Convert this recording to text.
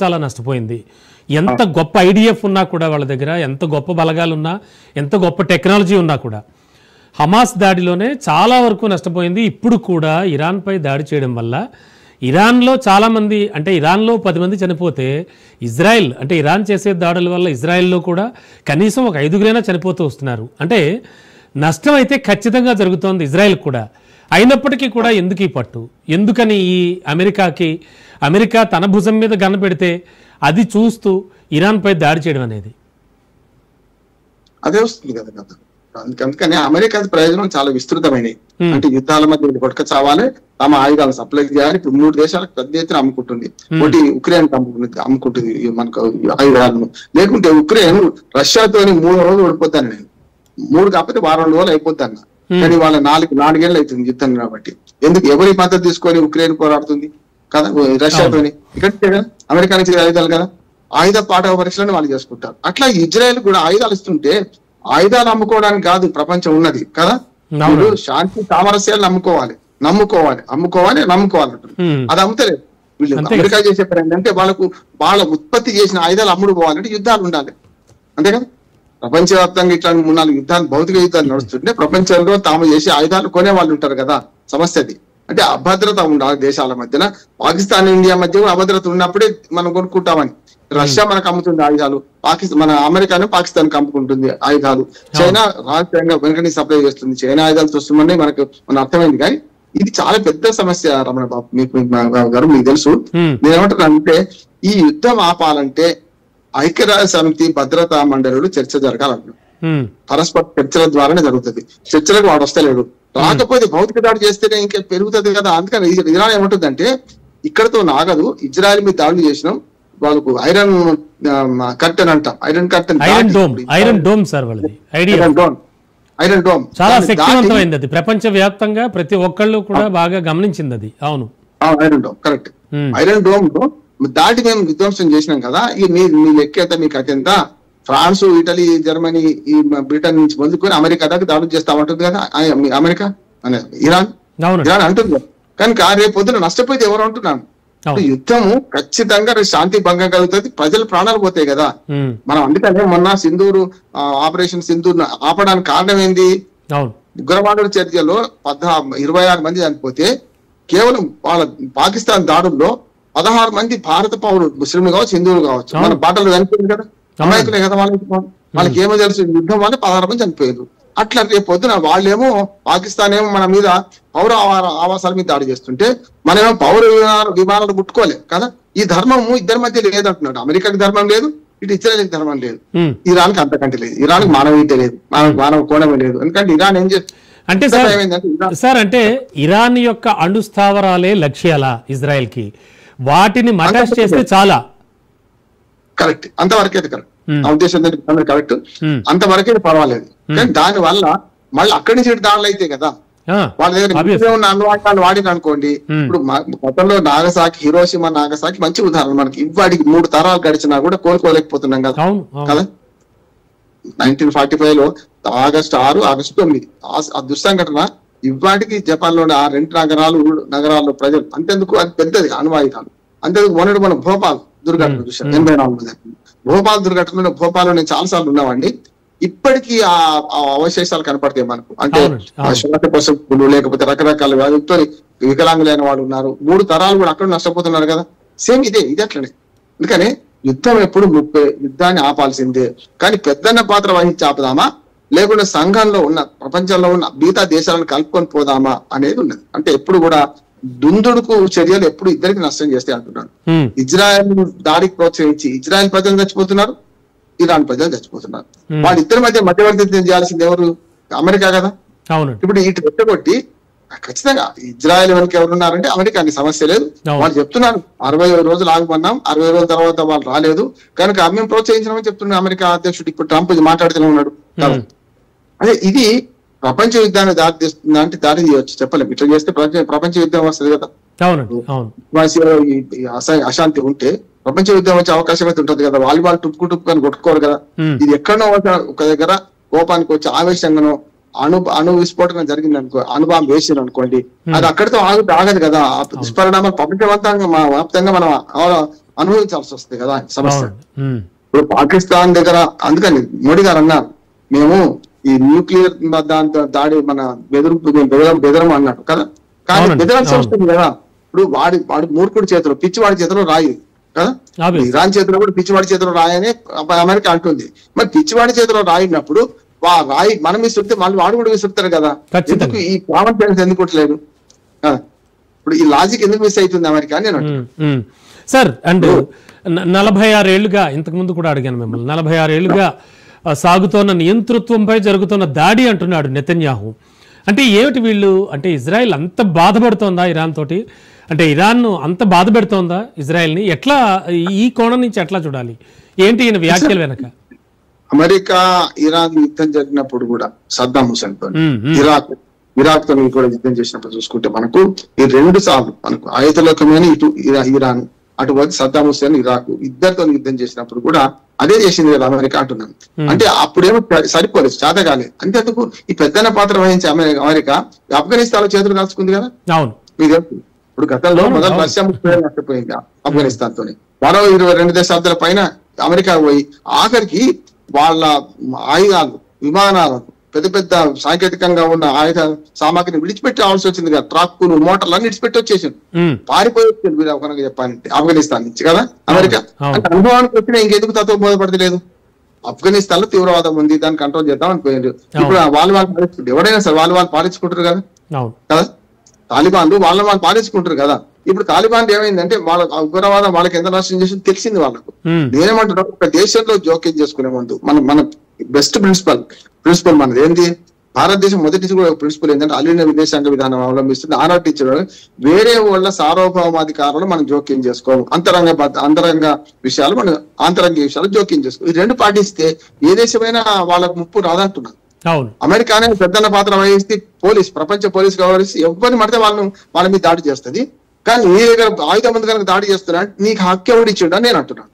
చాలా నష్టపోయింది. ఎంత గొప్ప ఐడిఎఫ్ ఉన్నా కూడా వాళ్ళ దగ్గర, ఎంత గొప్ప బలగాలు ఉన్నా, ఎంత గొప్ప టెక్నాలజీ ఉన్నా కూడా హమాస్ దాడిలోనే చాలా వరకు నష్టపోయింది. ఇప్పుడు కూడా ఇరాన్పై దాడి చేయడం వల్ల ఇరాన్లో చాలామంది, అంటే ఇరాన్లో 10 మంది చనిపోతే ఇజ్రాయెల్, అంటే ఇరాన్ చేసే దాడుల వల్ల ఇజ్రాయెల్లో కూడా కనీసం ఒక 5గురైనా చనిపోతూ వస్తున్నారు. అంటే నష్టం అయితే ఖచ్చితంగా జరుగుతోంది ఇజ్రాయెల్ కూడా. అయినప్పటికీ కూడా ఎందుకు ఈ పట్టు, ఎందుకని ఈ అమెరికా తన భుజం మీద గన్న పెడితే అది చూస్తూ ఇరాన్పై దాడి చేయడం అనేది? అదే వస్తుంది కదా. అందుకని అమెరికా ప్రయోజనం చాలా విస్తృతమైనవి. అంటే యుద్ధాల మధ్య కొట్టుక చావాలి, తమ ఆయుధాలను సప్లై చేయాలి. ఇప్పుడు 3 దేశాలకు పెద్ద ఎత్తున అమ్ముకుంటుంది. ఒకటి ఉక్రెయిన్ అమ్ముకుంటుంది మనకు ఆయుధాలను. లేకుంటే ఉక్రెయిన్ రష్యాతోని 3 రోజులు ఓడిపోతాను నేను, 3 కాకపోతే వారం రోజులు అయిపోతాను. కానీ వాళ్ళ 4 అవుతుంది యుద్ధం కాబట్టి. ఎందుకు ఎవరి మద్దతు తీసుకొని ఉక్రెయిన్ పోరాడుతుంది కదా రష్యాతోని? ఇక్కడ అమెరికా నుంచి ఆయుధాలు కదా, ఆయుధ పాఠక పరీక్షలను వాళ్ళు చేసుకుంటారు. అట్లా ఇజ్రాయెల్ కూడా ఆయుధాలు ఇస్తుంటే ఆయుధాలు అమ్ముకోవడానికి కాదు ప్రపంచం ఉన్నది కదా. మీరు శాంతి సామరస్యాలు నమ్ముకోవాలి అంటారు. అది అమ్ముతలేదు వీళ్ళు. అమెరికా చేసే పని ఏంటంటే వాళ్ళ ఉత్పత్తి చేసిన ఆయుధాలు అమ్ముడు పోవాలంటే యుద్ధాలు ఉండాలి, అంతే కదా. ప్రపంచవ్యాప్తంగా ఇట్లా 3-4 యుద్ధాలు, భౌతిక యుద్ధాలు నడుస్తుంటే ప్రపంచంలో తాము చేసే ఆయుధాలు కొనే వాళ్ళు ఉంటారు కదా. సమస్య అది. అంటే అభద్రత ఉండాలి దేశాల మధ్యన. పాకిస్తాన్ ఇండియా మధ్య కూడా అభద్రత ఉన్నప్పుడే మనం కొనుక్కుంటామని. రష్యా మనకు అమ్ముతుంది ఆయుధాలు, మన అమెరికాను పాకిస్తాన్ అమ్ముకుంటుంది ఆయుధాలు. చైనా రహస్యంగా వెంటనే సప్లై చేస్తుంది. చైనా ఆయుధాలు చూస్తుందని మన అర్థమైంది. కానీ ఇది చాలా పెద్ద సమస్య రమణ బాబు, మీకు తెలుసు. నేనేమంటున్నానంటే ఈ యుద్ధం ఆపాలంటే ఐక్యరాజ్య సమితి భద్రతా మండలిలో చర్చ జరగాలంటున్నాడు. పరస్పర చర్చల ద్వారానే జరుగుతుంది. చర్చలకు వాడు వస్తలేడు. రాకపోతే భౌతిక దాడి చేస్తేనే ఇంకా పెరుగుతుంది కదా. అందుకని ఇరాన్ ఏమంటుందంటే ఇక్కడతో నాగదు, ఇజ్రాయెల్ మీద దాడులు చేసినాం, వాళ్ళకు ఐరన్ కర్టెన్ అంటాం, ఐరన్ డోమ్ చాలా శక్తివంతమైంది. అది ప్రపంచ వ్యాప్తంగా ప్రతి ఒక్కళ్ళు కూడా బాగా గమనించింది అది. అవును, iron dome correct. Iron dome దాటి మేము విధ్వంసం చేసినాం కదా. ఇక మీ లెక్క మీకు అత్యంత ఫ్రాన్స్, ఇటలీ, జర్మనీ, ఈ బ్రిటన్ నుంచి మొదలుకొని అమెరికా దాకా దాడులు చేస్తామంటుంది కదా అమెరికా ఇరాన్ అంటుంది. కనుక రేపు పొద్దున నష్టపోతే ఎవరు అంటున్నాను. యుద్ధము ఖచ్చితంగా శాంతి భంగం కలుగుతుంది, ప్రజల ప్రాణాలు పోతాయి కదా. మనం అందుకనే మొన్న ఆపరేషన్ సింధూర్ ఆపడానికి కారణం ఏంది? ఉగ్రవాదుల చర్యలో 26 మంది చనిపోతే కేవలం వాళ్ళ పాకిస్తాన్ దాడుల్లో 16 మంది భారత పౌరులు, ముస్లింలు కావచ్చు, హిందువులు కావచ్చు. మన బాటలు చనిపోయింది కదా, అమాయకులే కదా. వాళ్ళకి ఏమో తెలుసు యుద్ధం వల్ల 16 మంది చనిపోయారు. అట్లా రేపు పొద్దున వాళ్ళేమో పాకిస్తాన్ ఏమో మన మీద పౌర ఆవాసాల మీద దాడి చేస్తుంటే మనమేమో పౌర విమానాలు ముట్టుకోలేదు కదా. ఈ ధర్మము ఇద్దరి మధ్య లేదంటున్నాడు. అమెరికాకి ధర్మం లేదు, ఇటు ఇజ్రాయెల్కి ధర్మం లేదు, ఇరాన్కి అంతకంటే లేదు, ఇరాన్కి మానవీయత లేదు, మానవ కోణమే లేదు. ఎందుకంటే ఇరాన్ ఏం అంటే అంటే ఇరాన్ యొక్క అణు స్థావరాలే లక్ష్యాలా ఇజ్రాయెల్ కి? వాటిని మటాష్ చేస్తే చాలా కరెక్ట్, అంతవరకైతే కరెక్ట్. నా ఉద్దేశం కరెక్ట్, అంతవరకైతే పర్వాలేదు. కానీ దాని వల్ల మళ్ళీ అక్కడి నుంచి దాడులు అయితే కదా. వాళ్ళ దగ్గర ఉన్న అణువాయుధాలు వాడిన అనుకోండి. ఇప్పుడు గతంలో హిరోషిమా నాగసాకి మంచి ఉదాహరణ. మనకి ఇవాడికి 3 తరాలు గడిచినా కూడా కోలుకోలేకపోతున్నాం కదా కదా. 1945 లో ఆగస్టు 6, ఆగస్టు 9 ఆ దుస్సంఘటన ఇవాటికి జపాన్ లోని ఆ 2 నగరాల్లో ప్రజలు అంతెందుకు, అది పెద్దది అణువాయుధాలు. అంతేందుకు మొన్నటి మనం భోపాల్ దుర్ఘటన చూసాం 84 భోపాల్ దుర్ఘటనలో. భోపాల్లో నేను చాలా సార్లు ఉన్నామండి. ఇప్పటికీ ఆ అవశేషాలు కనపడతాయి మనకు. అంటే శ్వాసకోశపులు లేకపోతే రకరకాల వ్యాధులతో వికలాంగులైన వాళ్ళు ఉన్నారు. 3 తరాలు కూడా అక్కడ నష్టపోతున్నారు కదా. సేమ్ ఇది అట్లనే. అందుకని యుద్ధం ఎప్పుడు యుద్ధాన్ని ఆపాల్సిందే. కానీ పెద్దన్న పాత్ర వహించి ఆపుదామా, లేకుంటే సంఘంలో ఉన్న ప్రపంచంలో ఉన్న మిగతా దేశాలను కలుపుకొని పోదామా అనేది ఉన్నది. అంటే ఎప్పుడు కూడా దుందుడుకు చర్యలు ఎప్పుడు ఇద్దరికి నష్టం చేస్తే అంటున్నాడు. ఇజ్రాయెల్ దాడికి ప్రోత్సహించి ఇజ్రాయెల్ ప్రజలు చచ్చిపోతున్నారు, ఇరాన్ ప్రజలు చచ్చిపోతున్నారు. వాళ్ళిద్దరి మధ్య మధ్యవర్తిత్వం చేయాల్సింది ఎవరు? అమెరికా కదా. ఇప్పుడు ఇటు పెట్టగొట్టి ఖచ్చితంగా ఇజ్రాయెల్ వెనక ఎవరున్నారంటే అమెరికా. సమస్య లేదు. వాళ్ళు చెప్తున్నారు 60 రోజులు ఆగిపోన్నాం, 60 రోజుల తర్వాత వాళ్ళు రాలేదు కనుక మేము ప్రోత్సహించమని చెప్తున్నారు అమెరికా అధ్యక్షుడు. ఇప్పుడు ట్రంప్ మాట్లాడుతూనే ఉన్నాడు. అదే ఇది ప్రపంచ యుద్ధాన్ని దారి తీస్తుందా అంటే దారి తీయవచ్చు, చెప్పలేము. ఇట్లా చేస్తే ప్రపంచ యుద్ధం వస్తుంది కదా. అశాంతి ఉంటే ప్రపంచ యుద్ధం వచ్చే అవకాశం అయితే ఉంటది కదా. వాలీబాల్ టుప్పు అని కొట్టుకోరు కదా. ఇది ఎక్కడో ఒక దగ్గర కోపానికి వచ్చి ఆవేశంగానో అణు విస్ఫోటనం జరిగింది అనుకో, అణుబాంబు వేసింది అనుకోండి, అది అక్కడితో ఆగదు కదా. దుష్పరిణామాలు ప్రపంచవ్యాప్తంగా మనం అనుభవించాల్సి వస్తుంది కదా సమస్య. ఉమ్, ఇప్పుడు పాకిస్తాన్ దగ్గర అందుకని మోడీ గారు అన్నారు మేము ఈ న్యూక్లియర్ దాంతో దాడి మన బెదరం అన్నాడు కదా, కానీ అవునండి, బెదరాల్సి వస్తుంది కదా. ఇప్పుడు వాడు మూర్ఖుడి చేతిలో పిచ్చివాడి చేతిలో రాయి కదా, obvious. ఇరాన్ చేతిలో కూడా పిచ్చివాడి చేతిలో రాయని అమెరికా అంటుంది. మరి పిచ్చివాడి చేతిలో రాయినప్పుడు రాయి మనం విసురితే మళ్ళీ వాడు కూడా విసురుతారు కదా. ఖచ్చితంగా. ఎందుకు ఈ కామన్ సెన్స్ ఎందుకు కొట్టలేదు? ఇప్పుడు ఈ లాజిక్ ఎందుకు మిస్ అవుతుంది అమెరికా అని నేను అంటున్నాను. సార్ అండ్ 46 ఏళ్లుగా ఇంతకు ముందు కూడా అడిగాను మిమ్మల్ని, 46 ఏళ్లుగా సాగుతోన్న నియంతృత్వంపై జరుగుతున్న దాడి అంటున్నాడు నెతన్యాహు. అంటే ఏమిటి వీళ్ళు, అంటే ఇజ్రాయెల్ అంత బాధపడుతోందా ఇరాన్ తోటి, అంటే ఇరాన్ అంత బాధ పెడుతోందా ఇజ్రాయెల్ని? ఎట్లా ఈ కోణం నుంచి ఎట్లా చూడాలి, ఏంటి ఈయన వ్యాఖ్యలు వెనక? అమెరికా ఇరాన్ యుద్ధం జరిగినప్పుడు కూడా సద్దాం హుసేన్ తో ఇరాక్ తో కూడా యుద్ధం చేసినప్పుడు చూసుకుంటే మనకు ఈ 2 సార్లు మనకు ఆయుధలోకమైన ఇటు ఇరాన్, అటువైపు సద్దాం హుసేన్ ఇరాక్ ఇద్దరితో యుద్ధం చేసినప్పుడు కూడా అదే చేసింది కదా అమెరికా అంటున్నాను. అంటే అప్పుడేమో సరిపోలేదు, చేత కాలేదు. అంతేందుకు ఈ పెద్దన పాత్ర వహించే అమెరికా ఆఫ్ఘనిస్తాన్ లో చేతులు కాల్చుకుంది కదా. అవును, మీకు ఇప్పుడు గతంలో మొదలు రష్యా 30 ఏళ్ళు నష్టపోయింది ఆఫ్ఘనిస్తాన్ తోని, మరో 22 దశాబ్దాల పైన అమెరికా పోయి ఆఖరికి వాళ్ళ ఆయుధాలు, విమానాలను, పెద్ద పెద్ద సాంకేతికంగా ఉన్న ఆయుధ సామాగ్రిని విడిచిపెట్టి రావాల్సి వచ్చింది కదా. ట్రక్కులు, మోటార్లు అన్ని విడిచిపెట్టి వచ్చేసింది, పారిపోయి కనుక చెప్పాలంటే ఆఫ్ఘనిస్తాన్ నుంచి కదా అమెరికా. అంటే అనుభవానికి వచ్చినా ఇంకెందుకు తత్వ బోధపడతలేదు? ఆఫ్ఘనిస్తాన్ లో తీవ్రవాదం ఉంది, దాన్ని కంట్రోల్ చేద్దాం అనిపోయింది. ఇప్పుడు వాళ్ళు పాలించుకుంటారు, ఎవరైనా సరే వాళ్ళు పాలించుకుంటారు కదా కదా. తాలిబాన్లు వాళ్ళు పాలించుకుంటారు కదా. ఇప్పుడు తాలిబాన్ ఏమైందంటే వాళ్ళ ఉగ్రవాదం వాళ్ళకి ఎంత నష్టం చేసింది తెలిసింది వాళ్ళకు. నేనేమంటున్నా, ఒక దేశంలో జోక్యం చేసుకునే ముందు మన బెస్ట్ ప్రిన్సిపల్ మనది ఏంటి? భారతదేశం మొదటి నుంచి కూడా ప్రిన్సిపల్ ఏంటంటే అలీన విదేశాంగ విధానం అవలంబిస్తుంది. ఆనాటి ఇచ్చిన వేరే వాళ్ళ సార్వభౌమాధికారులు మనం జోక్యం చేసుకోము, అంతరంగ విషయాలు మన ఆంతరంగ విషయాలు జోక్యం చేసుకో. ఈ 2 పాటిస్తే ఏ దేశమైనా వాళ్ళకు ముప్పు రాదంటున్నాను. అమెరికానే పెద్దన్న పాత్ర వహిస్తే ప్రపంచ పోలీస్ వ్యవహరిస్తే ఎవరిని పడితే వాళ్ళ మీద దాడి చేస్తుంది. కానీ నీ దగ్గర ఆయుధం మంది కనుక దాడి చేస్తున్నా నీకు హక్కు ఎవడు ఇచ్చిండా నేను అంటున్నాను.